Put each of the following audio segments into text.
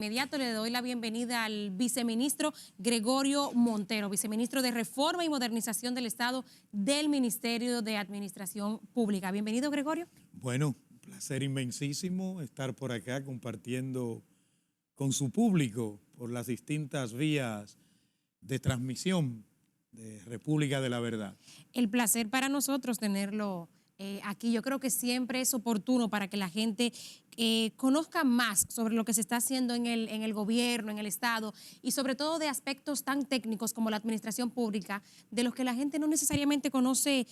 Inmediato le doy la bienvenida al viceministro Gregorio Montero, viceministro de Reforma y Modernización del Estado del Ministerio de Administración Pública. Bienvenido, Gregorio. Bueno, un placer inmensísimo estar por acá compartiendo con su público por las distintas vías de transmisión de República de la Verdad. El placer para nosotros tenerlo aquí. Yo creo que siempre es oportuno para que la gente conozca más sobre lo que se está haciendo en el gobierno, en el Estado, y sobre todo de aspectos tan técnicos como la administración pública, de los que la gente no necesariamente conoce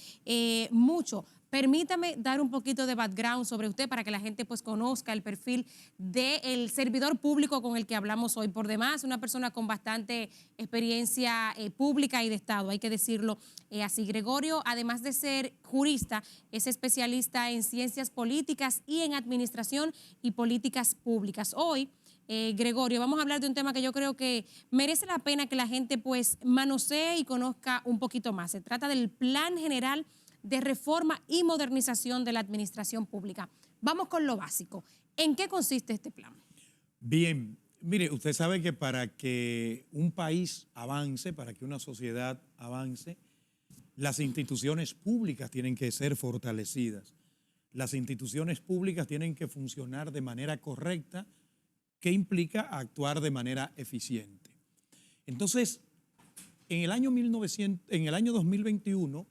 mucho. Permítame dar un poquito de background sobre usted para que la gente pues conozca el perfil del servidor público con el que hablamos hoy. Por demás, una persona con bastante experiencia pública y de Estado, hay que decirlo así. Gregorio, además de ser jurista, es especialista en ciencias políticas y en administración y políticas públicas. Hoy, Gregorio, vamos a hablar de un tema que yo creo que merece la pena que la gente pues manosee y conozca un poquito más. Se trata del Plan General de Reforma y Modernización de la Administración Pública. Vamos con lo básico. ¿En qué consiste este plan? Bien, mire, usted sabe que para que un país avance, para que una sociedad avance, las instituciones públicas tienen que ser fortalecidas. Las instituciones públicas tienen que funcionar de manera correcta, que implica actuar de manera eficiente. Entonces, en el año 2021,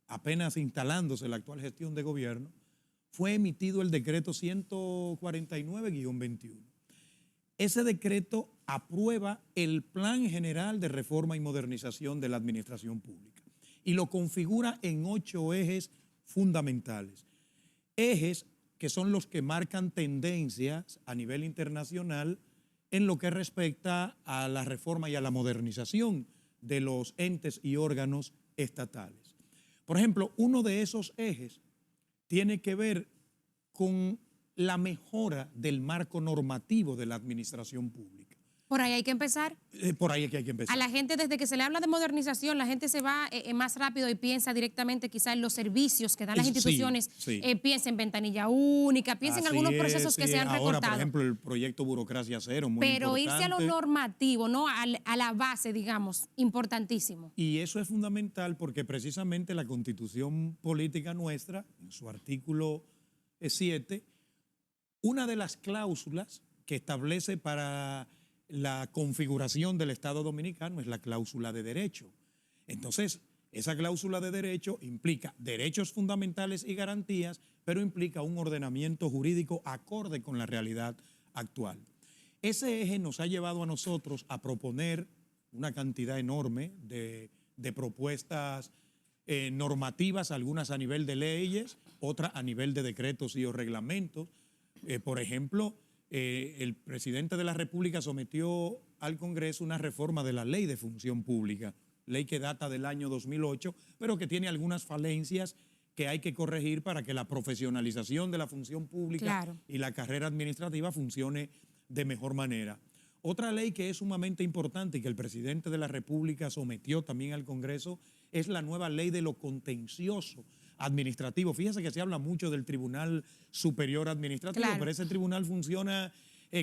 apenas instalándose la actual gestión de gobierno, fue emitido el decreto 149-21. Ese decreto aprueba el Plan General de Reforma y Modernización de la Administración Pública y lo configura en 8 ejes fundamentales. Ejes que son los que marcan tendencias a nivel internacional en lo que respecta a la reforma y a la modernización de los entes y órganos estatales. Por ejemplo, uno de esos ejes tiene que ver con la mejora del marco normativo de la administración pública. Por ahí hay que empezar. Por ahí es que hay que empezar. A la gente, desde que se le habla de modernización, la gente se va más rápido y piensa directamente quizá en los servicios que dan las instituciones, sí. Piensa en ventanilla única, piensa en algunos procesos que se han Ahora, recortado. por ejemplo, el proyecto Burocracia Cero, muy Pero importante. irse a lo normativo, ¿no? A la base, digamos, importantísimo. Y eso es fundamental porque precisamente la Constitución Política nuestra, en su artículo 7, una de las cláusulas que establece para la configuración del Estado Dominicano es la cláusula de derecho. Entonces, esa cláusula de derecho implica derechos fundamentales y garantías, pero implica un ordenamiento jurídico acorde con la realidad actual. Ese eje nos ha llevado a nosotros a proponer una cantidad enorme de propuestas normativas, algunas a nivel de leyes, otras a nivel de decretos y o reglamentos. Por ejemplo, el presidente de la República sometió al Congreso una reforma de la Ley de Función Pública, ley que data del año 2008, pero que tiene algunas falencias que hay que corregir para que la profesionalización de la función pública y la carrera administrativa funcione de mejor manera. Otra ley que es sumamente importante y que el presidente de la República sometió también al Congreso es la nueva ley de lo contencioso administrativo. Fíjese que se habla mucho del Tribunal Superior Administrativo, pero ese tribunal funciona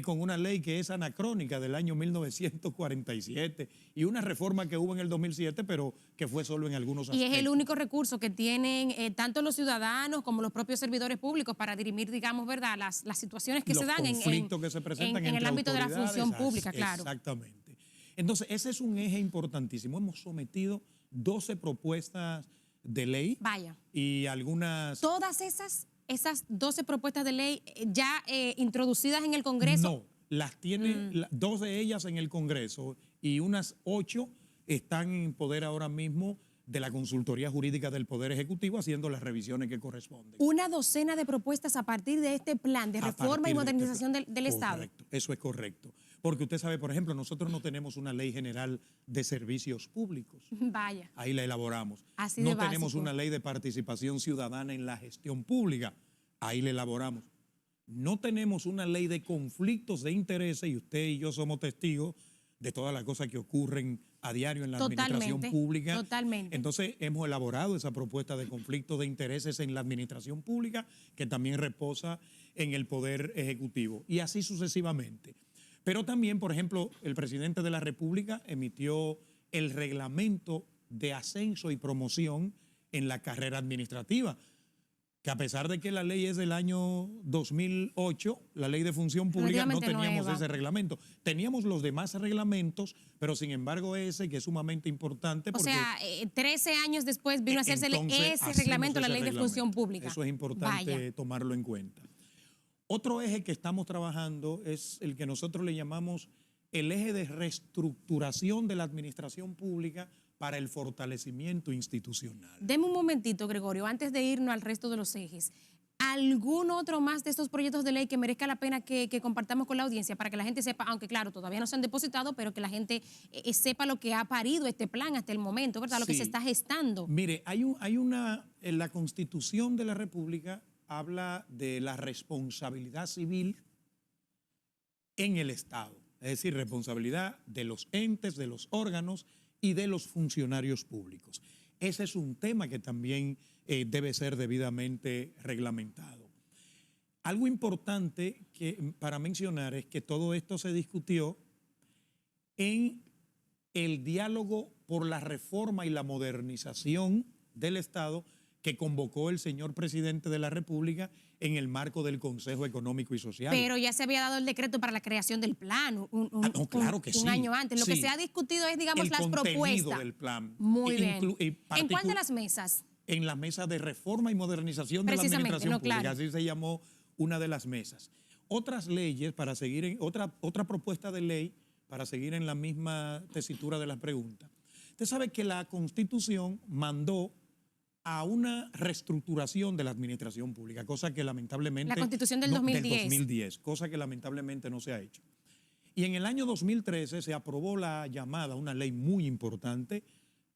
con una ley que es anacrónica del año 1947 y una reforma que hubo en el 2007, pero que fue solo en algunos aspectos. Y es el único recurso que tienen tanto los ciudadanos como los propios servidores públicos para dirimir, digamos, ¿verdad?, las situaciones que se dan que se presentan en el ámbito de la función pública, claro. Exactamente. Entonces, ese es un eje importantísimo. Hemos sometido 12 propuestas de ley. Vaya. Y algunas... Todas esas 12 propuestas de ley ya introducidas en el Congreso. No, las tiene 2 de ellas en el Congreso y unas 8 están en poder ahora mismo de la Consultoría Jurídica del Poder Ejecutivo haciendo las revisiones que corresponden. Una docena de propuestas a partir de este plan de reforma y modernización del Estado. Correcto, eso es correcto. Porque usted sabe, por ejemplo, nosotros no tenemos una ley general de servicios públicos. Vaya. Ahí la elaboramos. Así de básico. No tenemos una ley de participación ciudadana en la gestión pública. Ahí la elaboramos. No tenemos una ley de conflictos de intereses y usted y yo somos testigos de todas las cosas que ocurren a diario en la administración pública. Totalmente. Entonces hemos elaborado esa propuesta de conflictos de intereses en la administración pública que también reposa en el Poder Ejecutivo y así sucesivamente. Pero también, por ejemplo, el presidente de la República emitió el reglamento de ascenso y promoción en la carrera administrativa, que a pesar de que la ley es del año 2008, la ley de función pública, no teníamos ese reglamento. Teníamos los demás reglamentos, pero sin embargo ese, que es sumamente importante. O sea, 13 años después vino a hacerse ese reglamento, la ley de función pública. Eso es importante tomarlo en cuenta. Otro eje que estamos trabajando es el que nosotros le llamamos el eje de reestructuración de la administración pública para el fortalecimiento institucional. Deme un momentito, Gregorio, antes de irnos al resto de los ejes. ¿Algún otro más de estos proyectos de ley que merezca la pena que compartamos con la audiencia para que la gente sepa, aunque claro, todavía no se han depositado, pero que la gente sepa lo que ha parido este plan hasta el momento, ¿verdad? Lo que se está gestando. Mire, en la Constitución de la República habla de la responsabilidad civil en el Estado, es decir, responsabilidad de los entes, de los órganos y de los funcionarios públicos. Ese es un tema que también debe ser debidamente reglamentado. Algo importante para mencionar es que todo esto se discutió en el diálogo por la reforma y la modernización del Estado que convocó el señor presidente de la República en el marco del Consejo Económico y Social. Pero ya se había dado el decreto para la creación del plan claro que un año antes. Lo que se ha discutido es, digamos, las propuestas. El contenido del plan. Muy bien. ¿En cuál de las mesas? En la mesa de reforma y modernización de la administración pública. Claro. Así se llamó una de las mesas. Otras leyes, para seguir otra propuesta de ley, para seguir en la misma tesitura de las preguntas. Usted sabe que la Constitución mandó a una reestructuración de la administración pública, cosa que lamentablemente... La Constitución del 2010. Del 2010, cosa que lamentablemente no se ha hecho. Y en el año 2013 se aprobó la llamada, una ley muy importante,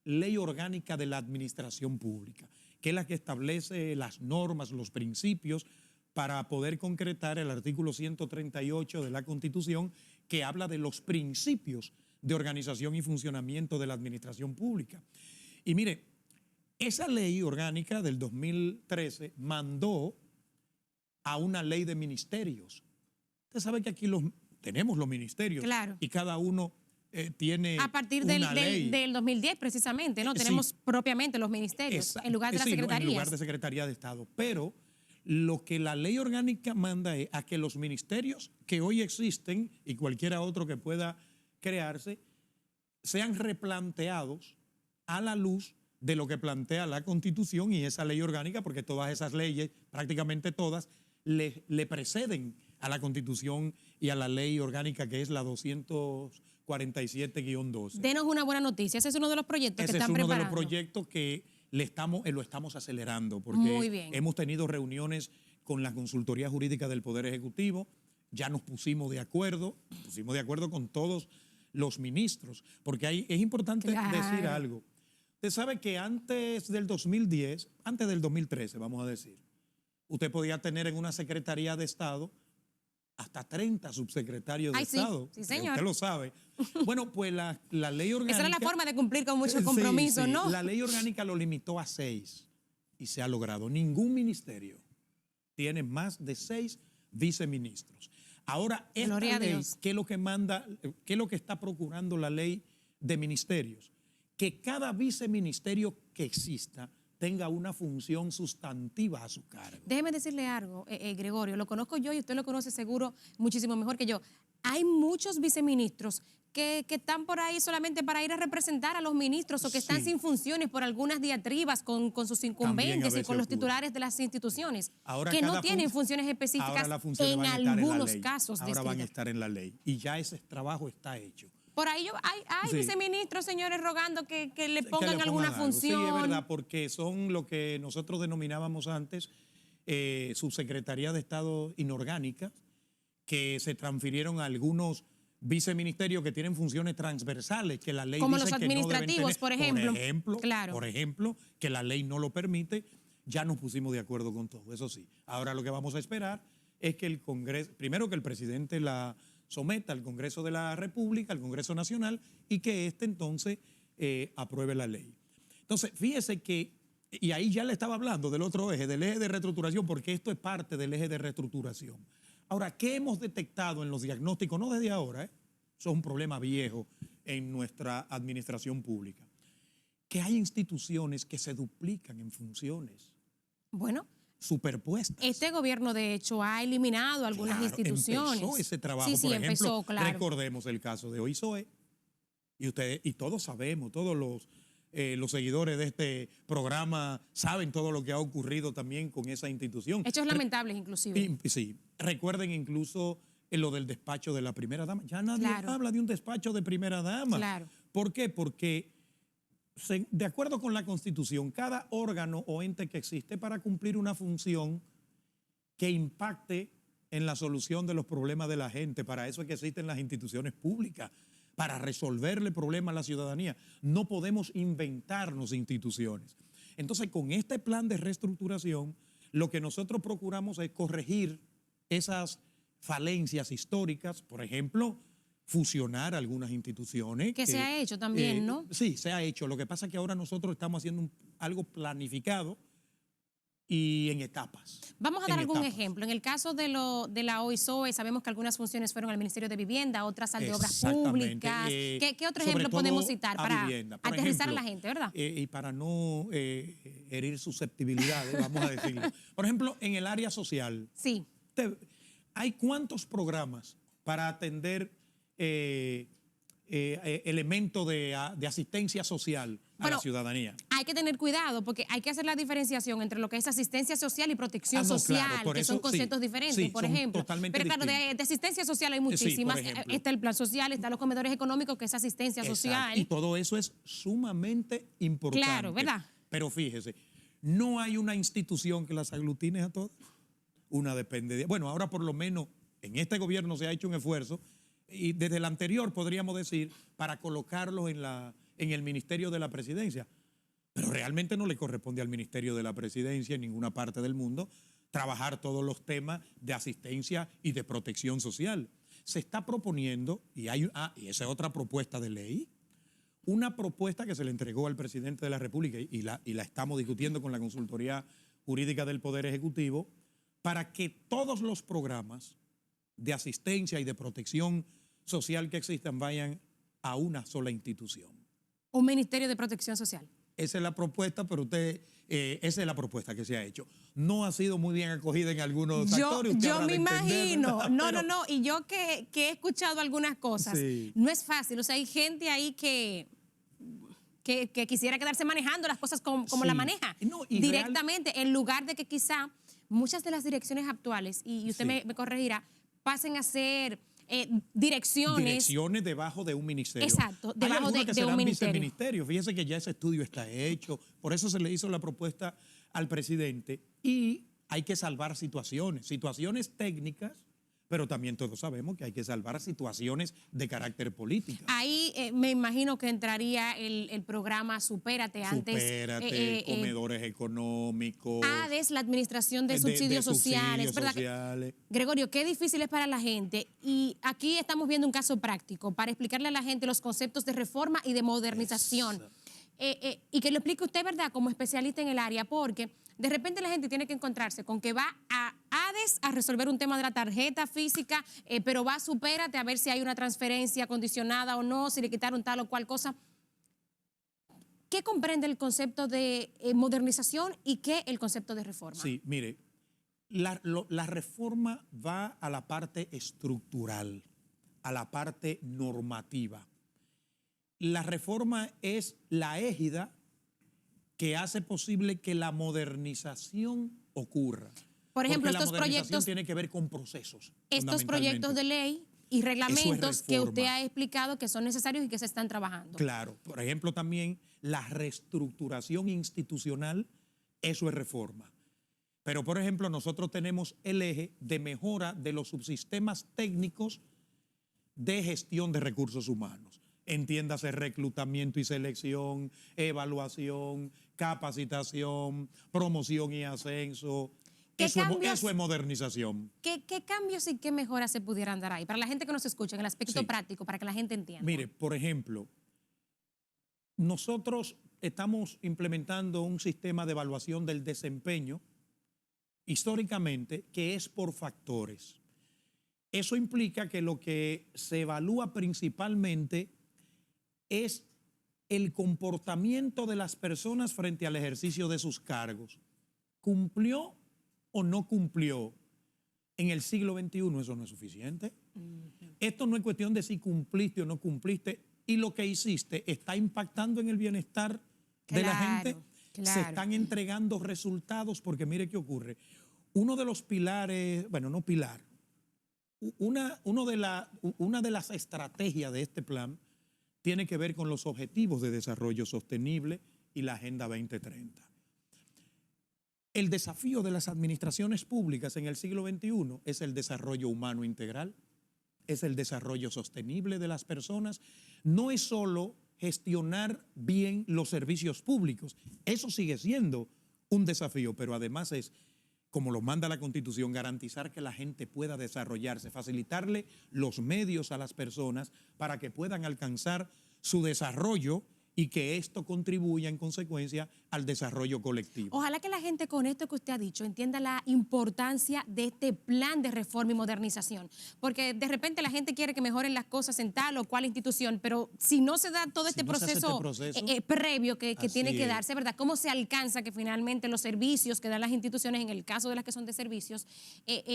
Ley Orgánica de la Administración Pública, que es la que establece las normas, los principios para poder concretar el artículo 138 de la Constitución, que habla de los principios de organización y funcionamiento de la administración pública. Y mire, esa ley orgánica del 2013 mandó a una ley de ministerios. Usted sabe que aquí tenemos los ministerios, claro, y cada uno tiene a partir una ley. Del 2010 precisamente, ¿no? Tenemos propiamente los ministerios en lugar de las secretarías. En lugar de Secretaría de Estado. Pero lo que la ley orgánica manda es a que los ministerios que hoy existen y cualquiera otro que pueda crearse sean replanteados a la luz de lo que plantea la Constitución y esa ley orgánica, porque todas esas leyes, prácticamente todas, le preceden a la Constitución y a la ley orgánica que es la 247-12. Denos una buena noticia, ese es uno de los proyectos que están preparando. Ese es uno de los proyectos que lo estamos acelerando, porque hemos tenido reuniones con la Consultoría Jurídica del Poder Ejecutivo, ya nos pusimos de acuerdo con todos los ministros, porque es importante decir algo. Usted sabe que antes del 2010, antes del 2013, vamos a decir, usted podía tener en una Secretaría de Estado hasta 30 subsecretarios de Estado. Sí, señor. Usted lo sabe. Bueno, pues la ley orgánica... Esa era la forma de cumplir con muchos compromisos, sí. ¿no? La ley orgánica lo limitó a 6 y se ha logrado. Ningún ministerio tiene más de 6 viceministros. Ahora, esta ley, ¿qué es lo que manda, qué es lo que está procurando la ley de ministerios? Que cada viceministerio que exista tenga una función sustantiva a su cargo. Déjeme decirle algo, Gregorio, lo conozco yo y usted lo conoce seguro muchísimo mejor que yo. Hay muchos viceministros que están por ahí solamente para ir a representar a los ministros o que están sin funciones por algunas diatribas con sus incumbentes y con los titulares de las instituciones, ahora que no tienen funciones específicas en algunos casos. Ahora van a estar en la ley y ya ese trabajo está hecho. Por ahí hay viceministros, señores, rogando que le pongan alguna función. Sí, es verdad, porque son lo que nosotros denominábamos antes subsecretaría de Estado inorgánicas, que se transfirieron a algunos viceministerios que tienen funciones transversales, que la ley como dice los administrativos, que no deben tener. por ejemplo, que la ley no lo permite. Ya nos pusimos de acuerdo con todo, eso sí. Ahora lo que vamos a esperar es que el Congreso, primero que el presidente la someta al Congreso de la República, al Congreso Nacional, y que éste entonces apruebe la ley. Entonces, fíjese que, y ahí ya le estaba hablando del otro eje, del eje de reestructuración, porque esto es parte del eje de reestructuración. Ahora, ¿qué hemos detectado en los diagnósticos? No desde ahora, eso es un problema viejo en nuestra administración pública. Que hay instituciones que se duplican en funciones. Bueno, superpuestas. este gobierno, de hecho, ha eliminado algunas instituciones. Empezó ese trabajo. Sí, sí, por ejemplo, empezó, claro. recordemos el caso de OISOE. Y todos sabemos, todos los seguidores de este programa saben todo lo que ha ocurrido también con esa institución. Hechos lamentables, inclusive. Sí, recuerden incluso lo del despacho de la primera dama. Ya nadie habla de un despacho de primera dama. Claro. ¿Por qué? Porque de acuerdo con la Constitución, cada órgano o ente que existe para cumplir una función que impacte en la solución de los problemas de la gente, para eso es que existen las instituciones públicas, para resolverle problemas a la ciudadanía. No podemos inventarnos instituciones. Entonces, con este plan de reestructuración, lo que nosotros procuramos es corregir esas falencias históricas, por ejemplo, fusionar algunas instituciones. Que se ha hecho también, ¿no? Sí, se ha hecho. Lo que pasa es que ahora nosotros estamos haciendo algo planificado y en etapas. Vamos a dar algún ejemplo. En el caso de la OISOE, sabemos que algunas funciones fueron al Ministerio de Vivienda, otras al de Obras Públicas. ¿Qué otro ejemplo podemos citar para aterrizar a la gente, verdad? Y para no herir susceptibilidades, vamos a decirlo. Por ejemplo, en el área social. Sí. ¿Hay cuántos programas para atender elementos de asistencia social a la ciudadanía? Hay que tener cuidado porque hay que hacer la diferenciación entre lo que es asistencia social y protección social, claro, que son conceptos diferentes, por ejemplo. Pero claro, de asistencia social hay muchísimas. Está el plan social, están los comedores económicos, que es asistencia social. Y todo eso es sumamente importante. Claro, ¿verdad? Pero fíjese, no hay una institución que las aglutine a todas. Una depende de... Bueno, ahora por lo menos en este gobierno se ha hecho un esfuerzo y desde el anterior podríamos decir para colocarlos en el Ministerio de la Presidencia. Pero realmente no le corresponde al Ministerio de la Presidencia en ninguna parte del mundo trabajar todos los temas de asistencia y de protección social. Se está proponiendo, y esa es otra propuesta de ley, una propuesta que se le entregó al presidente de la República y la estamos discutiendo con la Consultoría Jurídica del Poder Ejecutivo, para que todos los programas de asistencia y de protección social que existan vayan a una sola institución. Un Ministerio de Protección Social. Esa es la propuesta, pero esa es la propuesta que se ha hecho. No ha sido muy bien acogida en algunos sectores. Yo me imagino. No. Y yo que he escuchado algunas cosas, no es fácil. O sea, hay gente ahí que quisiera quedarse manejando las cosas como la maneja. Directamente, en lugar de que quizá muchas de las direcciones actuales, y usted me corregirá, pasen a ser direcciones debajo de un ministerio. Exacto, debajo de un ministerio. Fíjese que ya ese estudio está hecho, por eso se le hizo la propuesta al presidente y hay que salvar situaciones técnicas, pero también todos sabemos que hay que salvar situaciones de carácter político. Ahí me imagino que entraría el programa Supérate antes. Supérate, comedores económicos. ADES, la Administración de Subsidios Sociales. Gregorio, qué difícil es para la gente. Y aquí estamos viendo un caso práctico para explicarle a la gente los conceptos de reforma y de modernización. Y que lo explique usted, ¿verdad?, como especialista en el área, porque de repente la gente tiene que encontrarse con que va a ADES a resolver un tema de la tarjeta física, pero va a Supérate a ver si hay una transferencia condicionada o no, si le quitaron tal o cual cosa. ¿Qué comprende el concepto de modernización y qué el concepto de reforma? Sí, mire, la reforma va a la parte estructural, a la parte normativa. La reforma es la égida que hace posible que la modernización ocurra. Por ejemplo, estos proyectos tiene que ver con procesos. Estos proyectos de ley y reglamentos que usted ha explicado que son necesarios y que se están trabajando. Claro, por ejemplo, también la reestructuración institucional, eso es reforma. Pero, por ejemplo, nosotros tenemos el eje de mejora de los subsistemas técnicos de gestión de recursos humanos. Entiéndase reclutamiento y selección, evaluación, capacitación, promoción y ascenso. Eso es modernización. ¿Qué cambios y qué mejoras se pudieran dar ahí? Para la gente que nos escucha, en el aspecto práctico, para que la gente entienda. Mire, por ejemplo, nosotros estamos implementando un sistema de evaluación del desempeño históricamente que es por factores. Eso implica que lo que se evalúa principalmente es el comportamiento de las personas frente al ejercicio de sus cargos. ¿Cumplió o no cumplió? En el siglo XXI eso no es suficiente. Esto no es cuestión de si cumpliste o no cumpliste y lo que hiciste está impactando en el bienestar de la gente. Se están entregando resultados porque mire qué ocurre. Uno de los pilares, bueno, no pilar, una de las estrategias de este plan tiene que ver con los objetivos de desarrollo sostenible y la Agenda 2030. El desafío de las administraciones públicas en el siglo XXI es el desarrollo humano integral, es el desarrollo sostenible de las personas. No es solo gestionar bien los servicios públicos, eso sigue siendo un desafío, pero además es, como lo manda la Constitución, garantizar que la gente pueda desarrollarse, facilitarle los medios a las personas para que puedan alcanzar su desarrollo y que esto contribuya en consecuencia al desarrollo colectivo. Ojalá que la gente con esto que usted ha dicho entienda la importancia de este plan de reforma y modernización, porque de repente la gente quiere que mejoren las cosas en tal o cual institución, pero si no se da todo este proceso previo que tiene que darse, ¿verdad? ¿Cómo se alcanza que finalmente los servicios que dan las instituciones, en el caso de las que son de servicios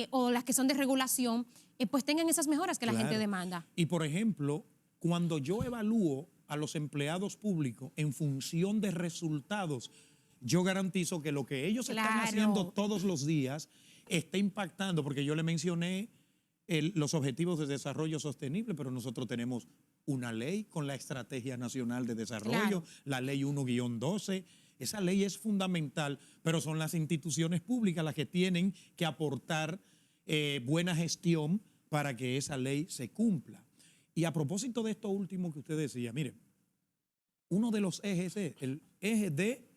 o las que son de regulación, pues tengan esas mejoras que la gente demanda? Y por ejemplo, cuando yo evalúo a los empleados públicos en función de resultados, yo garantizo que lo que ellos están haciendo todos los días está impactando, porque yo le mencioné los objetivos de desarrollo sostenible, pero nosotros tenemos una ley con la Estrategia Nacional de Desarrollo, la Ley 1-12. Esa ley es fundamental, pero son las instituciones públicas las que tienen que aportar buena gestión para que esa ley se cumpla. Y a propósito de esto último que usted decía, mire, uno de los ejes es el eje de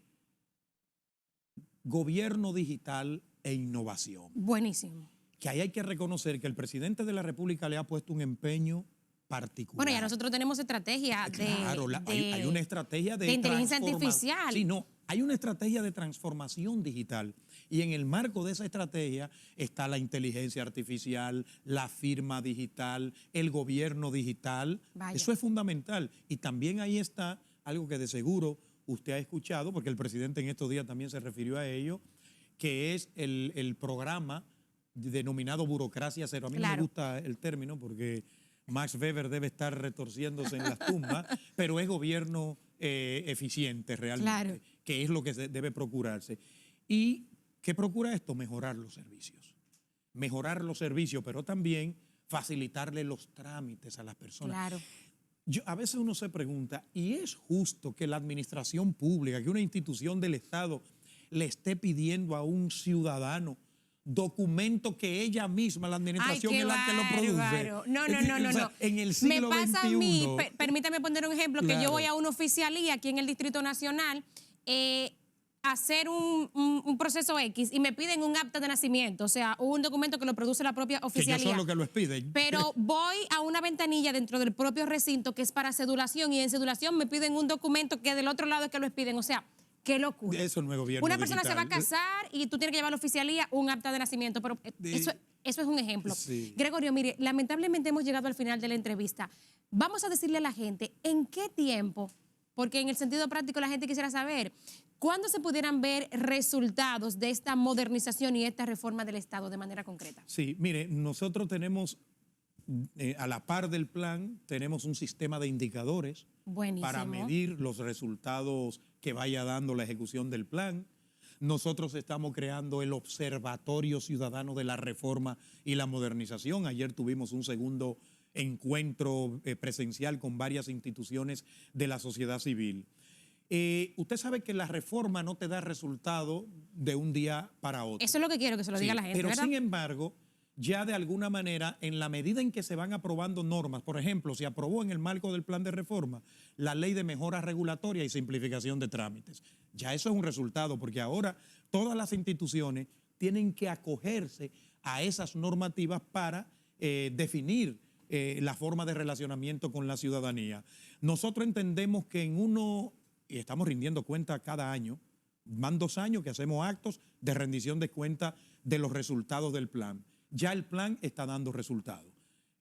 gobierno digital e innovación. Buenísimo. Que ahí hay que reconocer que el presidente de la República le ha puesto un empeño particular. Bueno, ya nosotros tenemos estrategia hay una estrategia de inteligencia artificial. Sí, no, hay una estrategia de transformación digital y en el marco de esa estrategia está la inteligencia artificial, la firma digital, el gobierno digital. Vaya. Eso es fundamental y también ahí está algo que de seguro usted ha escuchado, porque el presidente en estos días también se refirió a ello, que es el programa denominado Burocracia Cero. A mí no me gusta el término porque Max Weber debe estar retorciéndose en las tumbas, pero es gobierno eficiente realmente, que es lo que debe procurarse. ¿Y qué procura esto? Mejorar los servicios. Mejorar los servicios, pero también facilitarle los trámites a las personas. A veces uno se pregunta, ¿y es justo que la administración pública, que una institución del Estado le esté pidiendo a un ciudadano documento que ella misma, la administración, es la que lo produce? No. O sea, en el siglo me pasa XXI, a mí, permítame poner un ejemplo, que yo voy a una oficialía aquí en el Distrito Nacional, hacer un proceso X y me piden un acta de nacimiento, o sea, un documento que lo produce la propia oficialía. Que ellos son los que lo piden. Pero voy a una ventanilla dentro del propio recinto que es para cedulación y en cedulación me piden un documento que del otro lado es que lo expiden, o sea, qué locura. Eso no es gobierno Una persona digital. se va a casar y tú tienes que llevar a la oficialía un acta de nacimiento, pero eso es un ejemplo. Sí. Gregorio, mire, lamentablemente hemos llegado al final de la entrevista. Vamos a decirle a la gente en qué tiempo, porque en el sentido práctico la gente quisiera saber, ¿cuándo se pudieran ver resultados de esta modernización y esta reforma del Estado de manera concreta? Sí, mire, nosotros tenemos, a la par del plan, tenemos un sistema de indicadores para medir los resultados que vaya dando la ejecución del plan. Nosotros estamos creando el Observatorio Ciudadano de la Reforma y la Modernización. Ayer tuvimos un segundo encuentro presencial con varias instituciones de la sociedad civil. Usted sabe que la reforma no te da resultado de un día para otro. Eso es lo que quiero que se lo diga la gente, pero ¿verdad? Sin embargo, ya de alguna manera, en la medida en que se van aprobando normas, por ejemplo, se aprobó en el marco del plan de reforma la ley de mejora regulatoria y simplificación de trámites. Ya eso es un resultado, porque ahora todas las instituciones tienen que acogerse a esas normativas para definir la forma de relacionamiento con la ciudadanía. Nosotros entendemos que y estamos rindiendo cuenta cada año, van 2 años que hacemos actos de rendición de cuenta de los resultados del plan. Ya el plan está dando resultados.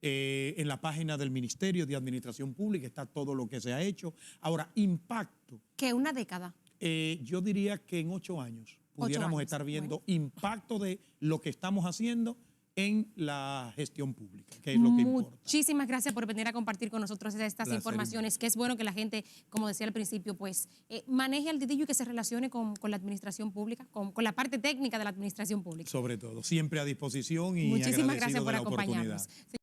En la página del Ministerio de Administración Pública está todo lo que se ha hecho. Ahora, impacto. ¿Qué? ¿Una década? Yo diría que en 8 años pudiéramos estar viendo impacto de lo que estamos haciendo en la gestión pública, que es lo que importa. Muchísimas gracias por venir a compartir con nosotros estas informaciones, que es bueno que la gente, como decía al principio, pues maneje al dedillo y que se relacione con la administración pública, con la parte técnica de la administración pública. Sobre todo, siempre a disposición y muchísimas agradecido gracias por de la oportunidad. acompañarnos.